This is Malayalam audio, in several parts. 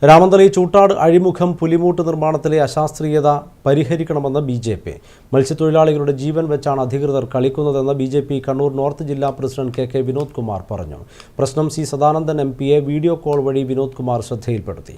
രാമന്തളി ചൂട്ടാട് അഴിമുഖം പുലിമൂട്ട് നിർമ്മാണത്തിലെ അശാസ്ത്രീയത പരിഹരിക്കണമെന്ന് ബി.ജെ.പി. മത്സ്യത്തൊഴിലാളികളുടെ ജീവൻ വെച്ചാണ് അധികൃതർ കളിക്കുന്നതെന്ന് ബി.ജെ.പി. കണ്ണൂർ നോർത്ത് ജില്ലാ പ്രസിഡന്റ് കെ വിനോദ് കുമാർ പറഞ്ഞു. പ്രശ്നം സി സദാനന്ദൻ എം.പിയെ വീഡിയോ കോൾ വഴി വിനോദ് കുമാർ ശ്രദ്ധയിൽപ്പെടുത്തി.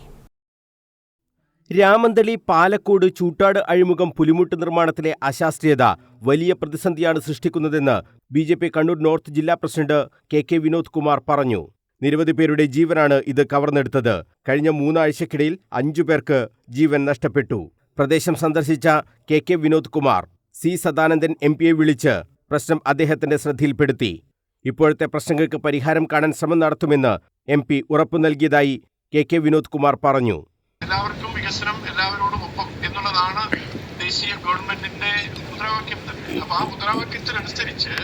രാമന്തളി പാലക്കോട് ചൂട്ടാട് അഴിമുഖം പുലിമൂട്ട് നിർമ്മാണത്തിലെ അശാസ്ത്രീയത വലിയ പ്രതിസന്ധിയാണ് സൃഷ്ടിക്കുന്നതെന്ന് ബി.ജെ.പി. കണ്ണൂർ നോർത്ത് ജില്ലാ പ്രസിഡന്റ് കെ വിനോദ് കുമാർ പറഞ്ഞു. നിരവധി പേരുടെ ജീവനാണ് ഇത് കവർന്നെടുത്തത്. കഴിഞ്ഞ 3 ആഴ്ചക്കിടയിൽ 5 പേർക്ക് ജീവൻ നഷ്ടപ്പെട്ടു. പ്രദേശം സന്ദർശിച്ച കെ വിനോദ് കുമാർ സി സദാനന്ദൻ എം.പിയെ വിളിച്ച് പ്രശ്നം അദ്ദേഹത്തിന്റെ ശ്രദ്ധയിൽപ്പെടുത്തി. ഇപ്പോഴത്തെ പ്രശ്നങ്ങൾക്ക് പരിഹാരം കാണാൻ ശ്രമം നടത്തുമെന്ന് എം.പി. ഉറപ്പു നൽകിയതായി കെ വിനോദ് കുമാർ പറഞ്ഞു. എല്ലാവർക്കും വികസനം, എല്ലാവരോടും ഒപ്പം എന്നുള്ളതാണ് ദേശീയ ഗവൺമെന്റിന്റെ മുദ്രാവാക്യം തന്നെ. അപ്പൊ ആ മുദ്രാവാക്യത്തിനനുസരിച്ച്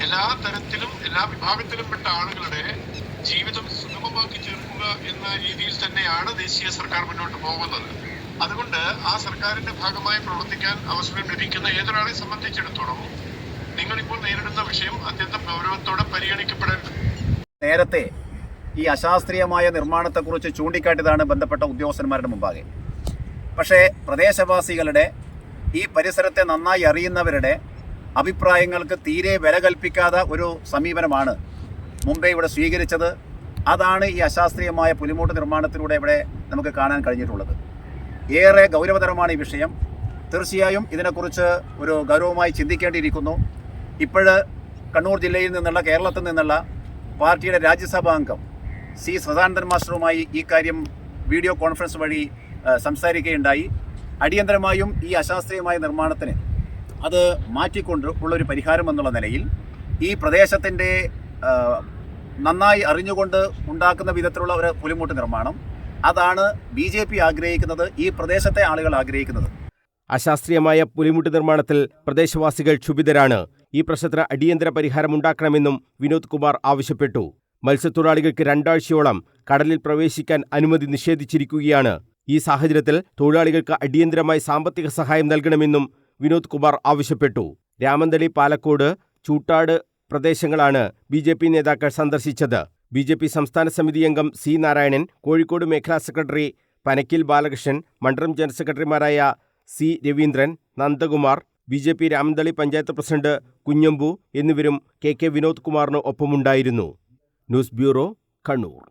എല്ലാ തരത്തിലും എല്ലാ വിഭാഗത്തിലും പെട്ട ആളുകളുടെ ജീവിതം സുഗമമാക്കി തീർക്കുക എന്ന രീതിയിൽ തന്നെയാണ് ദേശീയ സർക്കാർ മുന്നോട്ട് പോകുന്നത്. അതുകൊണ്ട് ആ സർക്കാരിന്റെ ഭാഗമായി പ്രവർത്തിക്കാൻ അവസരം ലഭിക്കുന്ന ഏതൊരാളെ സംബന്ധിച്ചിടത്തോളം നിങ്ങളിപ്പോൾ നേരിടുന്ന വിഷയം അത്യന്തം ഗൗരവത്തോടെ പരിഗണിക്കപ്പെടേണ്ടത്. നേരത്തെ ഈ അശാസ്ത്രീയമായ നിർമ്മാണത്തെക്കുറിച്ച് ചൂണ്ടിക്കാട്ടിയതാണ് ബന്ധപ്പെട്ട ഉദ്യോഗസ്ഥന്മാരുടെ മുമ്പാകെ. പക്ഷേ പ്രദേശവാസികളുടെ, ഈ പരിസരത്തെ നന്നായി അറിയുന്നവരുടെ അഭിപ്രായങ്ങൾക്ക് തീരെ വില കൽപ്പിക്കാത്ത ഒരു സമീപനമാണ് മുമ്പേ ഇവിടെ സ്വീകരിച്ചത്. അതാണ് ഈ അശാസ്ത്രീയമായ പുലിമൂട്ട് നിർമ്മാണത്തിലൂടെ ഇവിടെ നമുക്ക് കാണാൻ കഴിഞ്ഞിട്ടുള്ളത്. ഏറെ ഗൗരവതരമാണ് ഈ വിഷയം. തീർച്ചയായും ഇതിനെക്കുറിച്ച് ഒരു ഗൗരവമായി ചിന്തിക്കേണ്ടിയിരിക്കുന്നു. ഇപ്പോഴ് കണ്ണൂർ ജില്ലയിൽ നിന്നുള്ള, കേരളത്തിൽ നിന്നുള്ള പാർട്ടിയുടെ രാജ്യസഭാ അംഗം സി സദാനന്ദൻ മാസ്റ്ററുമായി ഈ കാര്യം വീഡിയോ കോൺഫറൻസ് വഴി സംസാരിക്കുകയുണ്ടായി. അടിയന്തരമായും ഈ അശാസ്ത്രീയമായ നിർമ്മാണത്തിന് അത് മാറ്റിക്കൊണ്ട് ഉള്ളൊരു പരിഹാരം എന്നുള്ള നിലയിൽ ഈ പ്രദേശത്തിൻ്റെ നന്നായി അറിഞ്ഞുകൊണ്ട് ഉണ്ടാക്കുന്ന വിധത്തിലുള്ള ഒരു പുലിമൂട്ട് നിർമ്മാണം, അതാണ് ബി.ജെ.പി. ആഗ്രഹിക്കുന്നത്, ഈ പ്രദേശത്തെ ആളുകൾ ആഗ്രഹിക്കുന്നത്. അശാസ്ത്രീയമായ പുലിമൂട്ട് നിർമ്മാണത്തിൽ പ്രദേശവാസികൾ ക്ഷുഭിതരാണ്. ഈ പ്രശ്നത്തിന് അടിയന്തര പരിഹാരം ഉണ്ടാക്കണമെന്നും വിനോദ് കുമാർ ആവശ്യപ്പെട്ടു. മത്സ്യത്തൊഴിലാളികൾക്ക് 2 ആഴ്ചയോളം കടലിൽ പ്രവേശിക്കാൻ അനുമതി നിഷേധിച്ചിരിക്കുകയാണ്. ഈ സാഹചര്യത്തിൽ തൊഴിലാളികൾക്ക് അടിയന്തരമായി സാമ്പത്തിക സഹായം നൽകണമെന്നും വിനോദ് കുമാർ ആവശ്യപ്പെട്ടു. രാമന്തളി, പാലക്കോട്, ചൂട്ടാട് പ്രദേശങ്ങളാണ് ബി.ജെ.പി. നേതാക്കൾ സന്ദർശിച്ചത്. ബി.ജെ.പി. സംസ്ഥാന സമിതി അംഗം സി നാരായണൻ, കോഴിക്കോട് മേഖലാ സെക്രട്ടറി പനക്കിൽ ബാലകൃഷ്ണൻ, മണ്ഡലം ജനറൽ സെക്രട്ടറിമാരായ C Raveendran, Nandakumar, BJP. Ramanthali panchayat president Kunhambu എന്നിവരും കെ വിനോദ് കുമാറിന് ഒപ്പമുണ്ടായിരുന്നു. News bureau, Kannur.